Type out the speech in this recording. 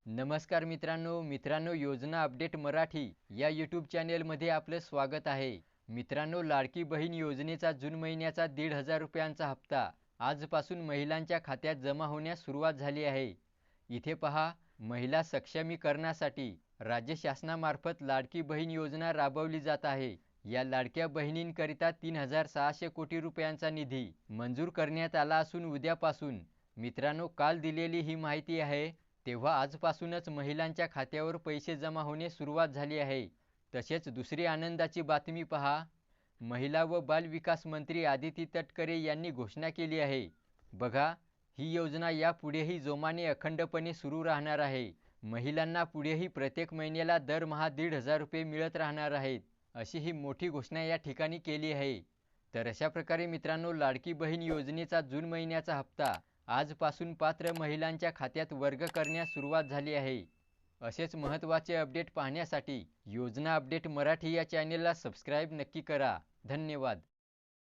नमस्कार मित्रांनो योजना अपडेट मराठी या यूट्यूब चॅनेलमध्ये आपलं स्वागत आहे। मित्रांनो, लाडकी बहीण योजनेचा जून महिन्याचा 1,500 रुपयांचा हप्ता आजपासून महिलांच्या खात्यात जमा होण्यास सुरुवात झाली आहे। इथे पहा, महिला सक्षमीकरणासाठी राज्य शासनामार्फत लाडकी बहीण योजना राबवली जात आहे। या लाडक्या बहिणींकरिता 3,600 कोटी रुपयांचा निधी मंजूर करण्यात आला असून उद्यापासून मित्रांनो, काल दिलेली ही माहिती आहे तेव्हा आजपासूनच महिलांच्या खात्यावर पैसे जमा होणे सुरुवात झाली आहे। तसेच दुसरी आनंदाची बातमी पहा, महिला व बाल विकास मंत्री आदिती तटकरे यांनी घोषणा केली आहे। बघा, ही योजना यापुढेही जोमाने अखंडपणे सुरू राहणार आहे। महिलांना पुढेही प्रत्येक महिन्याला दरमहा 1,500 रुपये मिळत राहणार आहेत, अशी ही मोठी घोषणा या ठिकाणी केली आहे। तर अशा प्रकारे मित्रांनो, लाडकी बहीण योजनेचा जून महिन्याचा हप्ता आजपासून पात्र महिलांच्या खात्यात वर्ग करण्यास सुरुवात झाली आहे। असेच महत्त्वाचे अपडेट पाहण्यासाठी योजना अपडेट मराठी या चॅनेलला सबस्क्राईब नक्की करा। धन्यवाद।